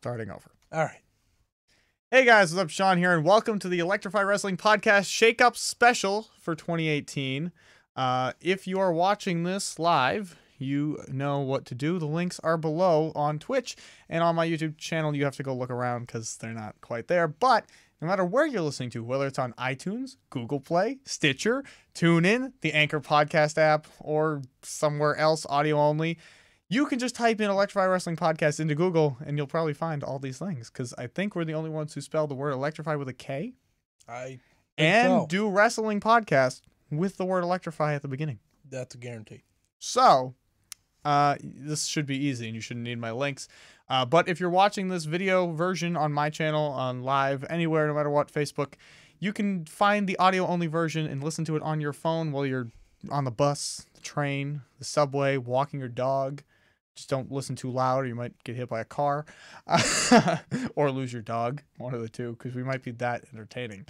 Starting over. All right. Hey guys, what's up? Sean here, and welcome to the Electrify Wrestling Podcast Shakeup Special for 2018. If you are watching this live, you know what to do. The links are below on Twitch, and on my YouTube channel, you have to go look around because they're not quite there. But no matter where you're listening to, whether it's on iTunes, Google Play, Stitcher, TuneIn, the Anchor Podcast app, or somewhere else, audio only, you can just type in Electrify Wrestling Podcast into Google, and you'll probably find all these things, because I think we're the only ones who spell the word electrify with a K. Do wrestling podcast with the word electrify at the beginning. That's a guarantee. So, this should be easy, and you shouldn't need my links. But if you're watching this video version on my channel, on live, anywhere, no matter what, Facebook, you can find the audio-only version and listen to it on your phone while you're on the bus, the train, the subway, walking your dog. Just don't listen too loud or you might get hit by a car or lose your dog. One of the two, because we might be that entertaining.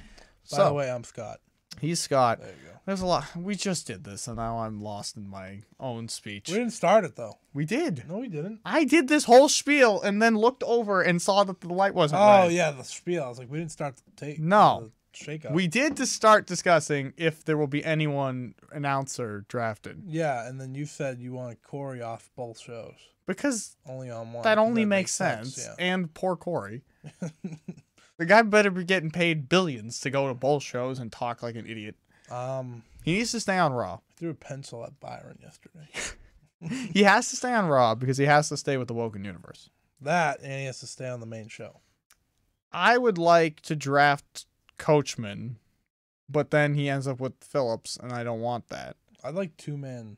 By the way, I'm Scott. He's Scott. There you go. There's a lot. We just did this, and now I'm lost in my own speech. We didn't start it, though. We did. No, we didn't. I did this whole spiel and then looked over and saw that the light wasn't Oh, red. yeah, the spiel. I was like, we didn't start the tape. No. Shakeup. We did to start discussing if there will be anyone announcer drafted. Yeah, and then you said you wanted Corey off both shows. Because only on one. that only makes sense. Yeah. And poor Corey. The guy better be getting paid billions to go to both shows and talk like an idiot. He needs to stay on Raw. I threw a pencil at Byron yesterday. He has to stay on Raw because he has to stay with the Woken Universe. That, and he has to stay on the main show. I would like to draft Coachman, but then he ends up with Phillips, and I don't want that. I'd like two-man.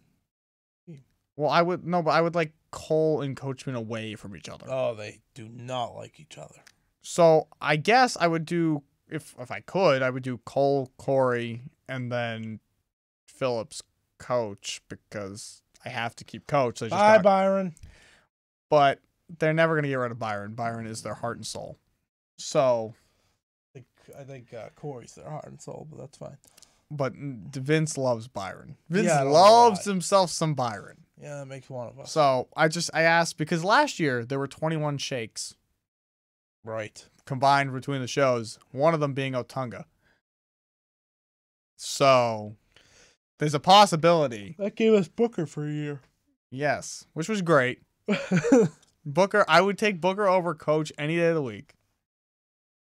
Well, I would like Cole and Coachman away from each other. Oh, they do not like each other. So I guess I would do, if I could, I would do Cole, Corey, and then Phillips Coach, because I have to keep Coach. Bye, Byron. But they're never going to get rid of Byron. Byron is their heart and soul. So I think Corey's their heart and soul, but that's fine. But Vince loves Byron. Vince Yeah, loves himself some Byron. Yeah, that makes one of us. So I asked, because last year there were 21 shakes. Right. Combined between the shows, one of them being Otunga. So there's a possibility. That gave us Booker for a year. Yes, which was great. Booker, I would take Booker over Coach any day of the week.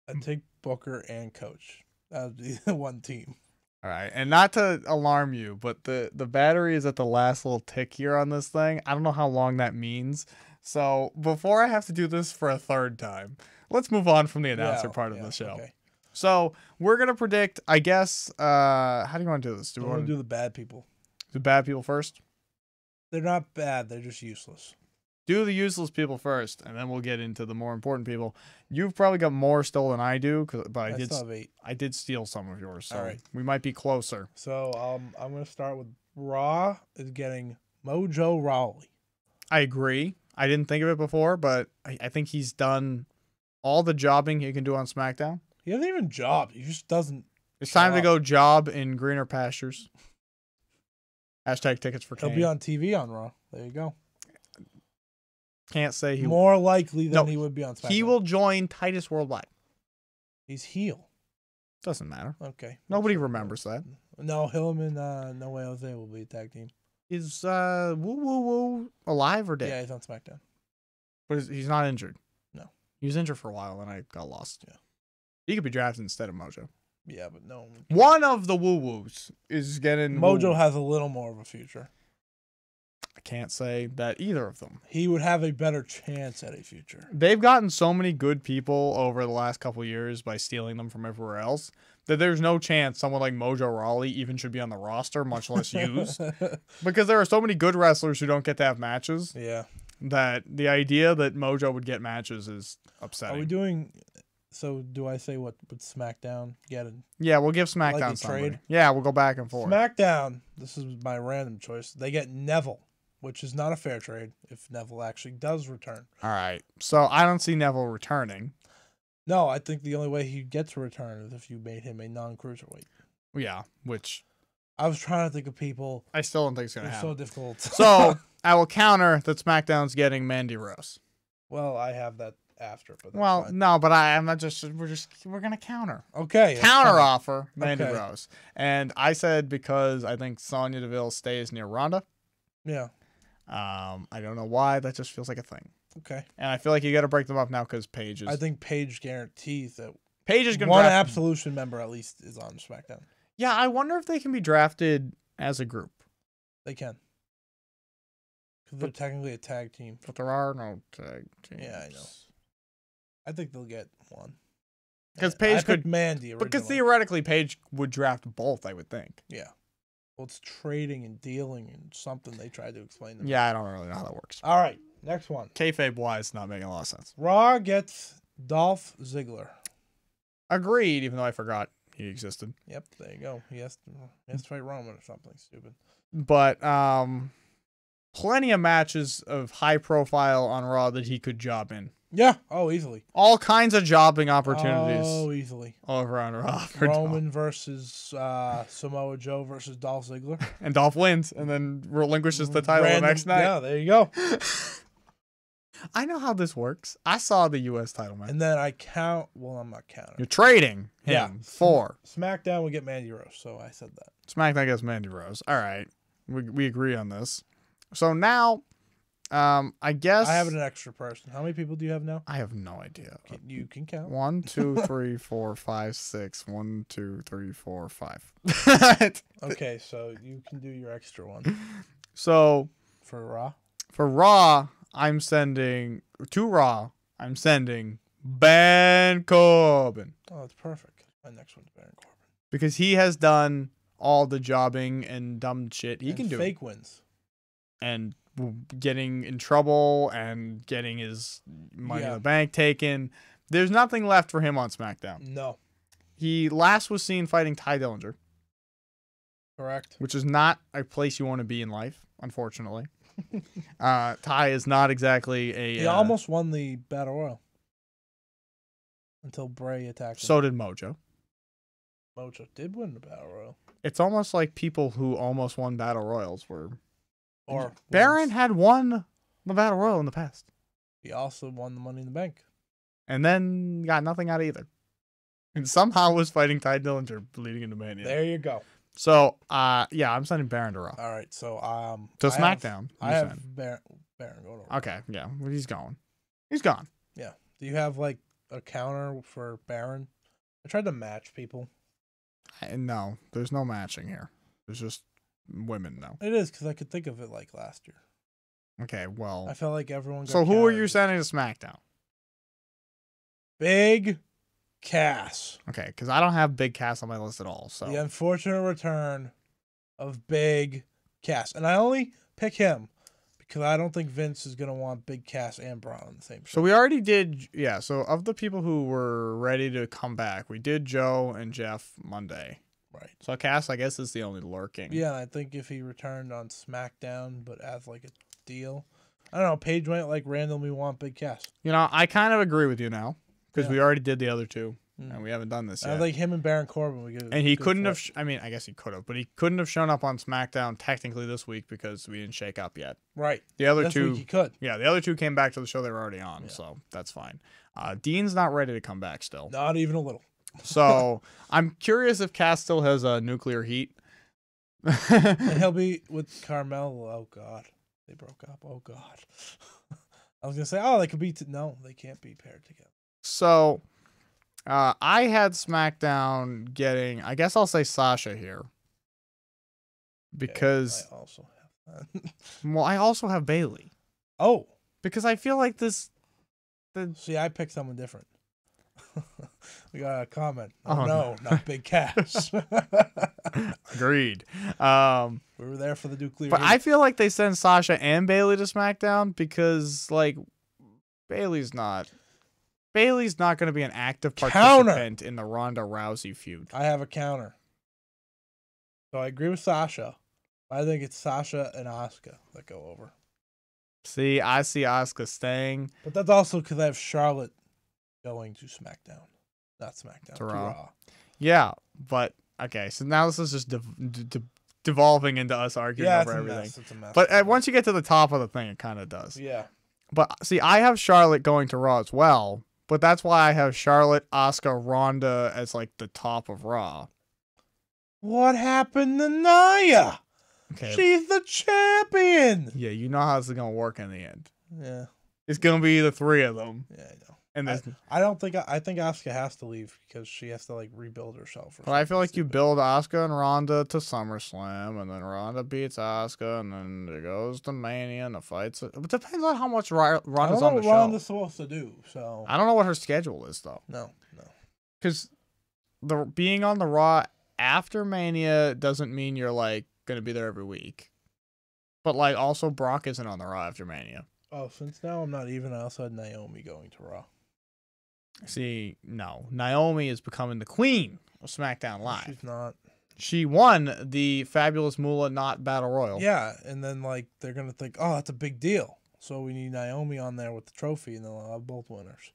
I'd take Booker and Coach. That would be the one team. All right, and not to alarm you, but the battery is at the last little tick here on this thing. I don't know how long that means. So before I have to do this for a third time, let's move on from the announcer part of the show. Okay. So we're going to predict, I guess, how do you want to do this? Do we want to do the bad people? The bad people first? They're not bad. They're just useless. Do the useless people first, and then we'll get into the more important people. You've probably got more still than I do, but I did steal some of yours, so we might be closer. So I'm going to start with Raw is getting Mojo Rawley. I agree. I didn't think of it before, but I think he's done all the jobbing he can do on SmackDown. He hasn't even jobbed. He just doesn't. It's time to go job in greener pastures. Hashtag tickets for Kane. He'll be on TV on Raw. There you go. Can't say he more likely than he would be on SmackDown. He will join Titus Worldwide. He's heel. Doesn't matter. Okay. Nobody remembers that. No, him and No Way Jose will be a tag team. Is Woo Woo Woo alive or dead? Yeah, he's on SmackDown. But he's not injured. No. He was injured for a while and I got lost. Yeah. He could be drafted instead of Mojo. Yeah, but no. One of the Woo Woos is getting Mojo has a little more of a future. I can't say that either of them. He would have a better chance at a future. They've gotten so many good people over the last couple of years by stealing them from everywhere else that there's no chance someone like Mojo Rawley even should be on the roster, much less used. Because there are so many good wrestlers who don't get to have matches. Yeah. That the idea that Mojo would get matches is upsetting. Are we doing... So do I say what would SmackDown get? Yeah, we'll give SmackDown somebody. Trade. Yeah, we'll go back and forth. SmackDown, this is my random choice. They get Neville, which is not a fair trade if Neville actually does return. All right. So I don't see Neville returning. No, I think the only way he'd get to return is if you made him a non-cruiserweight. Yeah, which... I was trying to think of people. I still don't think it's going to happen. So difficult. So I will counter that SmackDown's getting Mandy Rose. Well, I have that after. But that's Well, fine. no, but I'm not just. We're gonna counter. Okay. that's Counter fine. offer Mandy Okay. Rose, and I said because I think Sonya Deville stays near Ronda. Yeah. I don't know why. That just feels like a thing, Okay. and I feel like you got to break them up now because Paige is. I think Paige guarantees that Paige is gonna one draft. Absolution member at least is on SmackDown. Yeah, I wonder if they can be drafted as a group, They can. Because they're technically a tag team. but there are no tag teams. Yeah, I know. I think they'll get one. Because I Paige picked could. Mandy originally. Because theoretically, Paige would draft both. I would think. Yeah. Well, it's trading and dealing and something they tried to explain to me. Yeah, I don't really know how that works. All right. Next one. Kayfabe wise, not making a lot of sense. Raw gets Dolph Ziggler. Agreed, even though I forgot he existed. Yep, there you go. He has to fight Roman or something stupid. But plenty of matches of high profile on Raw that he could job in. Yeah. Oh, easily. All kinds of jobbing opportunities Oh, easily. over on Raw. For Roman versus Samoa Joe versus Dolph Ziggler. Dolph. And Dolph wins and then relinquishes the title the next night. Yeah, there you go. I know how this works. I saw the U.S. title match. And then I count. Well, I'm not counting. You're trading him Yeah. for SmackDown would get Mandy Rose, so I said that. SmackDown against Mandy Rose. All right. We agree on this. So now, I guess I have an extra person. How many people do you have now? I have no idea. You can count. 1, 2, 3, 4, 5, 6. 1, 2, 3, 4, 5. Okay, so you can do your extra one. So For Raw? for Raw, I'm sending to Raw. I'm sending Baron Corbin Oh, that's perfect. My next one's Baron Corbin. because he has done all the jobbing and dumb shit he And can do, fake wins. and getting in trouble and getting his Money in the Bank taken. There's nothing left for him on SmackDown. No. He last was seen fighting Ty Dillinger, Correct. which is not a place you want to be in life, unfortunately. Ty is not exactly a. He almost won the Battle Royal. Until Bray attacked him. So did Mojo. Mojo did win the Battle Royal. It's almost like people who almost won Battle Royals were. Or Baron wins. had won the Battle Royal in the past, He also won the Money in the Bank. and then got nothing out of either, and somehow was fighting Ty Dillinger leading into Mania. There you go. So, yeah, I'm sending Baron to Raw. All right, so To I SmackDown. I you have said. Baron go to Raw. Okay, yeah, well, he's gone. He's gone. Yeah. Do you have like a counter for Baron? I tried to match people. No, there's no matching here. There's just women now. It is because I could think of it like last year. Okay, well. I felt like everyone. Got So who are you countered. sending to SmackDown? Big Cass. Okay, because I don't have Big Cass on my list at all. So The unfortunate return of Big Cass, and I only pick him because I don't think Vince is gonna want Big Cass and Braun on the same show. So we already did, yeah. So of the people who were ready to come back, we did Joe and Jeff Monday. Right. So Cass, I guess, is the only lurking. Yeah, and I think if he returned on SmackDown, but as like a deal, I don't know. Paige might like randomly want Big Cass. You know, I kind of agree with you now because Yeah. we already did the other two, Mm. and we haven't done this I yet. think him and Baron Corbin. We could. And he good couldn't flip. have. I mean, I guess he could have, but he couldn't have shown up on SmackDown technically this week because we didn't shake up yet. Right. The other This two, week he could. yeah, the other two came back to the show they were already on, Yeah. so that's fine. Dean's not ready to come back still. Not even a little. So I'm curious if Cass still has a nuclear heat. And he'll be with Carmelo. Oh God, they broke up. Oh God. I was gonna say, oh, they could be. No, they can't be paired together. So I had SmackDown getting, I guess I'll say Sasha here. Because, I also have that. well, I also have Bailey. Oh, Because I feel like this. see, I picked someone different. We got a comment. Oh, Oh, no, not Big Cass. Agreed. We were there for the nuclear. But heat. I feel like they send Sasha and Bailey to SmackDown because, like, Bailey's not going to be an active participant in the Ronda Rousey feud. I have a counter. So I agree with Sasha. I think it's Sasha and Asuka that go over. See, I see Asuka staying. But that's also because I have Charlotte going to SmackDown. Not SmackDown. To Raw. Yeah, but okay. So now this is just devolving into us arguing Yeah, over it's a everything. mess. It's a mess. But once you get to the top of the thing, it kind of does. Yeah. But see, I have Charlotte going to Raw as well. But that's why I have Charlotte, Asuka, Ronda as like the top of Raw. What happened to Nia? Okay. She's the champion. Yeah, you know how this is gonna work in the end. Yeah. It's gonna be the three of them. Yeah, I know. And I don't think I think Asuka has to leave because she has to like rebuild herself. But I feel like you build Asuka and Ronda to SummerSlam, and then Ronda beats Asuka, and then it goes to Mania and the fights. It depends on how much Ronda's on the show. I don't know what Ronda's supposed to do. So I don't know what her schedule is though. No. Because being on the Raw after Mania doesn't mean you're like gonna be there every week. But like also Brock isn't on the Raw after Mania. Oh, since now I'm not even. I also had Naomi going to Raw. See, no. Naomi is becoming the queen of SmackDown Live. She's not. She won the Fabulous Moolah Not Battle Royal. Yeah, and then like they're gonna think, oh, that's a big deal. So we need Naomi on there with the trophy, and they'll have both winners.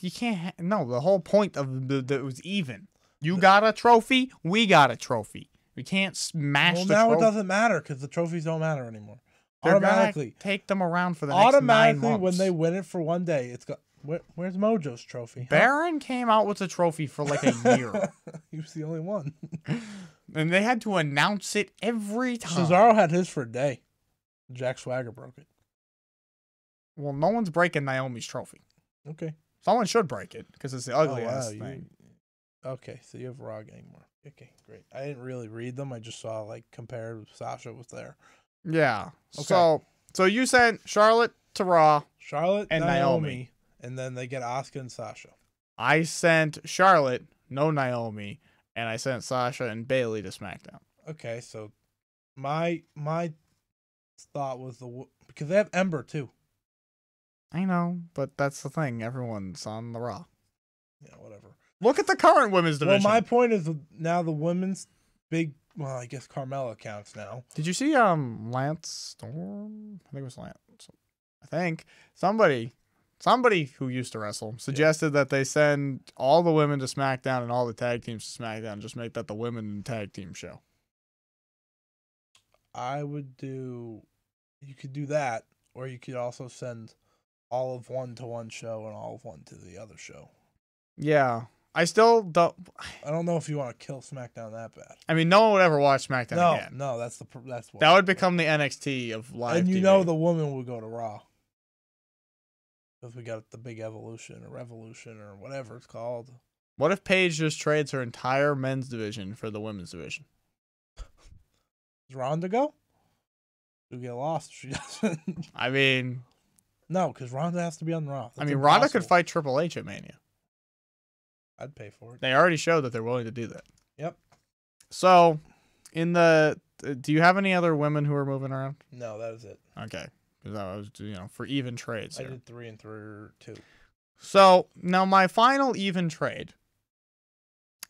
You can't. No, the whole point of it was even. You got a trophy. We got a trophy. We can't smash the trophy. Well, now it doesn't matter because the trophies don't matter anymore. They're automatically take them around for the next 9 months. When they win it for one day, it's got where's Mojo's trophy? Baron came out with a trophy for like a year. He was the only one. And they had to announce it every time. Cesaro had his for a day. Jack Swagger broke it. Well, no one's breaking Naomi's trophy. Okay. Someone should break it because it's the ugliest thing. Okay, so you have Raw getting more. Okay, great. I didn't really read them. I just saw like compared with Sasha was there. Yeah. Okay. So you sent Charlotte to Raw. Charlotte and Naomi. And then they get Asuka and Sasha. I sent Charlotte, no Naomi, and I sent Sasha and Bayley to SmackDown. Okay, so my thought was because they have Ember too. I know, but that's the thing. Everyone's on the Raw. Yeah, whatever. Look at the current women's division. Well, my point is now the women's big. Well, I guess Carmella counts now. Did you see Lance Storm? I think it was Lance. I think somebody who used to wrestle suggested that they send all the women to SmackDown and all the tag teams to SmackDown and just make that the women tag team show. I would do. You could do that, or you could also send all of one to one show and all of one to the other show. Yeah. I still don't. I don't know if you want to kill SmackDown that bad. I mean, no one would ever watch SmackDown again. No, that's what. That would become the NXT of live. And you TV. know the woman would go to Raw. Because we got the big evolution or revolution or whatever it's called. What if Paige just trades her entire men's division for the women's division? Does Ronda go? She'll get lost if she doesn't. I mean, no, because Ronda has to be on Raw. That's Ronda could fight Triple H at Mania. I'd pay for it. They already showed that they're willing to do that. Yep. So, do you have any other women who are moving around? No, that is it. Okay, because I was, for even trades. I did 3 and 2. So now my final even trade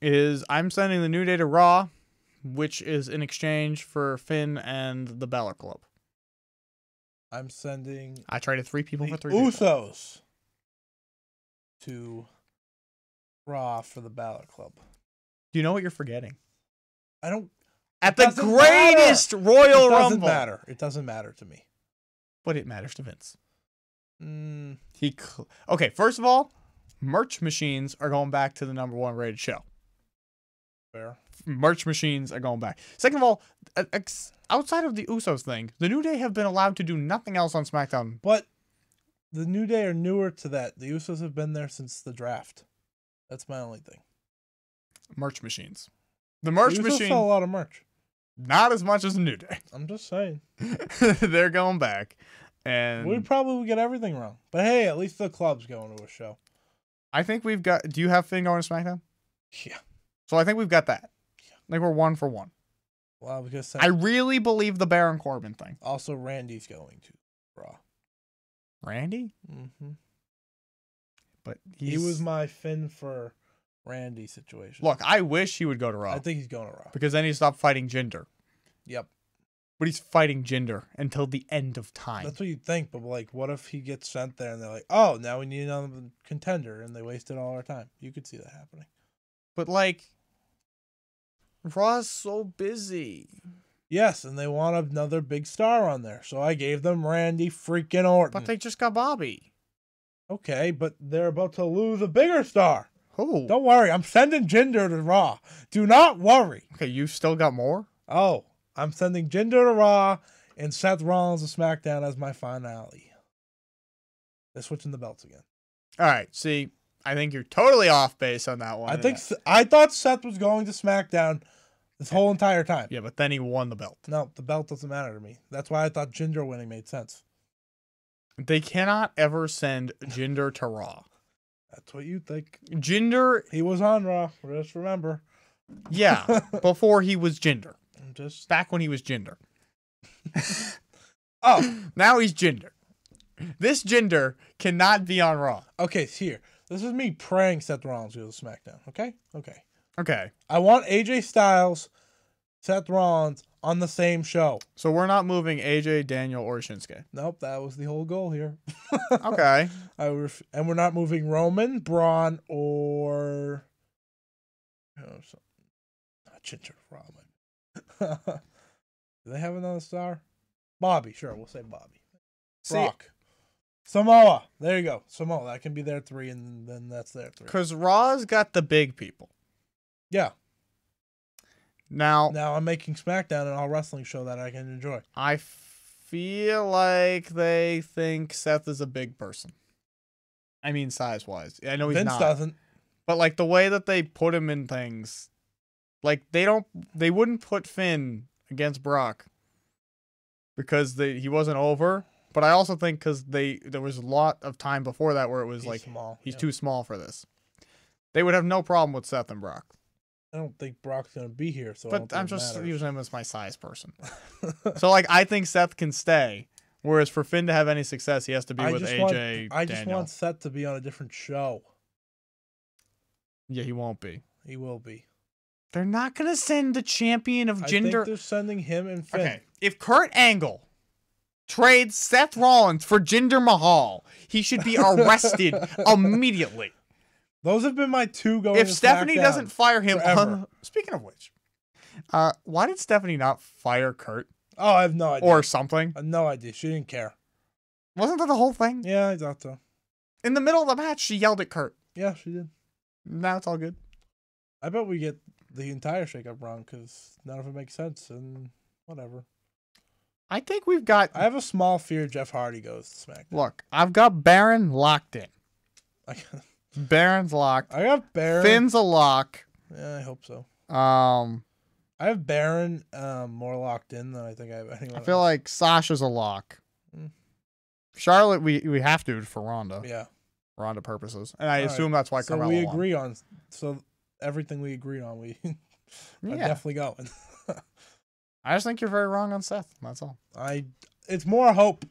is I'm sending the New Day to Raw, which is in exchange for Finn and the Balor Club. I'm sending. I traded 3 people for 3 Usos to Raw for the Balor Club. Do you know what you're forgetting? I don't. At the greatest Royal Rumble. It doesn't matter. It doesn't matter to me. But it matters to Vince. Okay, first of all, merch machines are going back to the #1 rated show. Fair. Merch machines are going back. Second of all, outside of the Usos thing, the New Day have been allowed to do nothing else on SmackDown. But the New Day are newer to that. The Usos have been there since the draft. That's my only thing. Merch machines. The merch machine sell a lot of merch. Not as much as the New Day. I'm just saying. They're going back. And we probably would get everything wrong. But hey, at least the club's going to a show. I think we've got. Do you have Finn going to SmackDown? Yeah. So I think we've got that. Yeah. I think we're 1 for 1. Well, I was gonna say. I really believe the Baron Corbin thing. Also, Randy's going to Raw. Randy? Mm-hmm. But he was my Finn for Randy situation. Look, I wish he would go to Raw. I think he's going to Raw. Because then he stopped fighting Jinder. Yep. But he's fighting Jinder until the end of time. That's what you'd think, but like, what if he gets sent there and they're like, oh, now we need another contender, and they wasted all our time? You could see that happening. But like, Raw's so busy. Yes, and they want another big star on there. So I gave them Randy freaking Orton. But they just got Bobby. Okay, but they're about to lose a bigger star. Who? Don't worry, I'm sending Jinder to Raw. Do not worry. Okay, you still got more? Oh, I'm sending Jinder to Raw and Seth Rollins to SmackDown as my finale. They're switching the belts again. All right, see, I think you're totally off base on that one. I thought Seth was going to SmackDown this whole entire time. Yeah, but then he won the belt. No, the belt doesn't matter to me. That's why I thought Jinder winning made sense. They cannot ever send Jinder to Raw. That's what you think. Jinder, He was on Raw. Just remember. yeah, before he was Jinder. Just Back when he was Jinder. oh, Now he's Jinder. This Jinder cannot be on Raw. okay. Here, this is me praying Seth Rollins goes to SmackDown. Okay. Okay, I want AJ Styles, Seth Rollins on the same show. so we're not moving AJ, Daniel, or Shinsuke. Nope, that was the whole goal here. Okay. And we're not moving Roman, Braun, or Ginger Roman. Do they have another star? Bobby, sure, we'll say Bobby. Brock. Samoa. There you go. Samoa. That can be their 3, and then that's their 3. Because Raw's got the big people. Yeah. Now I'm making SmackDown an all wrestling show that I can enjoy. I feel like they think Seth is a big person. I mean, size-wise. I know he's Vince not. doesn't. But, like, the way that they put him in things, like, they wouldn't put Finn against Brock because he wasn't over. But I also think because there was a lot of time before that where it was He's small. he's too small for this. They would have no problem with Seth and Brock. I don't think Brock's going to be here. So But I'm just using him as my size person. So, like, I think Seth can stay. Whereas for Finn to have any success, he has to be with AJ. I just want Seth to be on a different show. Yeah, he won't be. He will be. They're not going to send the champion of I Jinder. think they're sending him and Finn. Okay, if Kurt Angle trades Seth Rollins for Jinder Mahal, he should be arrested immediately. Those have been my 2 going. If to Stephanie SmackDown doesn't fire him, forever. Speaking of which, why did Stephanie not fire Kurt Oh, I have no idea. or something? No idea. She didn't care. Wasn't that the whole thing? Yeah, I thought so. In the middle of the match, she yelled at Kurt. Yeah, she did. Now it's all good. I bet we get the entire shakeup wrong because none of it makes sense and whatever. I think we've got. I have a small fear Jeff Hardy goes to SmackDown. Look, I've got Baron locked in. I Baron's locked. got Baron. Finn's a lock. Yeah, I hope so. I I have Baron more locked in than I think I have anyone feel else. like Sasha's a lock. Mm. Charlotte, we have to for Ronda. Yeah. Ronda purposes, and I All assume that's why So Carmella we won. agree on. So everything we agreed on, we are Yeah, definitely going. I just think you're very wrong on Seth. That's all. It's more hope.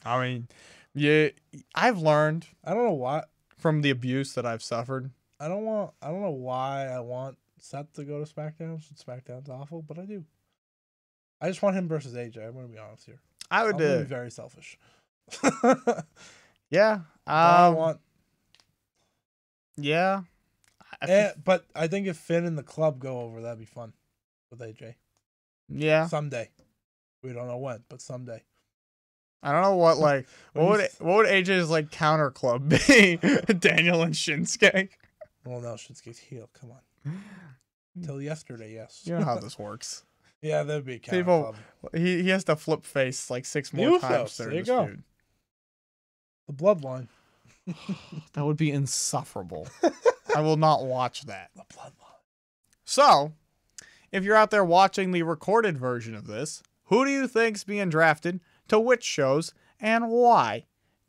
I mean, yeah, I've learned I don't know why. from the abuse that I've suffered. I don't know why I want Seth to go to SmackDown. SmackDown's awful, but I do. I just want him versus AJ. I'm gonna be honest here. I I'm would gonna be very selfish. yeah. I want. Yeah. But I think if Finn and the club go over, that'd be fun with AJ. Yeah. Someday. We don't know when, but someday. I don't know what what would AJ's like counter club be? Daniel and Shinsuke. Well, no, Shinsuke's heel. Come on. Till yesterday, yes. You know how this works. Yeah, that'd be a counter People, club. he has to flip face like 6 The more Usos, times there during you this go. feud. The bloodline. That would be insufferable. I will not watch that. The bloodline. So, if you're out there watching the recorded version of this, who do you think's being drafted to which shows and why?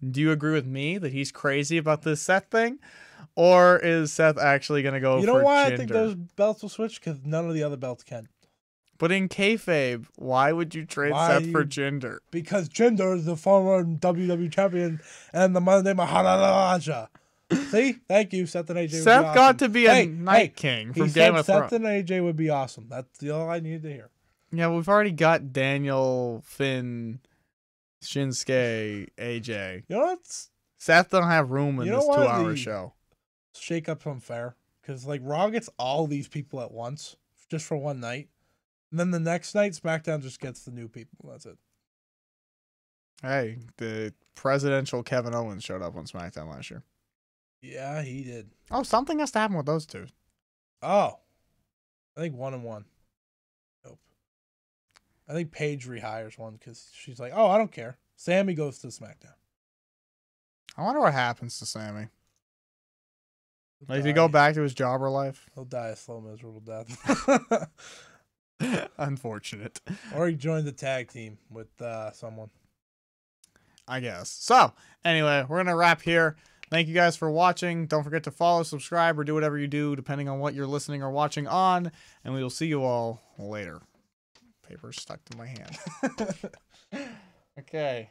Do you agree with me that he's crazy about this Seth thing? Or is Seth actually going to go for You know why Jinder? I think those belts will switch? Because none of the other belts can. But in kayfabe, why would you trade Why Seth for Jinder? Because Jinder is the former WWE champion and the Monday Maharaja. See? Thank you, Seth and AJ. Seth got to be a Night King from he Game said of Thrones. Seth and AJ would be awesome. That's all I needed to hear. Yeah, we've already got Daniel, Finn, Shinsuke, AJ. You know what's Seth don't have room in You know this what? 2-hour show. Shakeup's unfair? Because like Raw gets all these people at once just for one night. And then the next night, SmackDown just gets the new people. That's it. Hey, the presidential Kevin Owens showed up on SmackDown last year. Yeah, he did. Oh, something has to happen with those two. Oh. I think 1-1. Nope. I think Paige rehires one because she's like, oh, I don't care. Sammy goes to SmackDown. I wonder what happens to Sammy. He'll Like, if he die. go back to his jobber life? He'll die a slow, miserable death. Unfortunate. Or he joined the tag team with someone. I guess. So, anyway, we're going to wrap here. Thank you guys for watching. Don't forget to follow, subscribe, or do whatever you do, depending on what you're listening or watching on. And we will see you all later. Paper's stuck to my hand. Okay.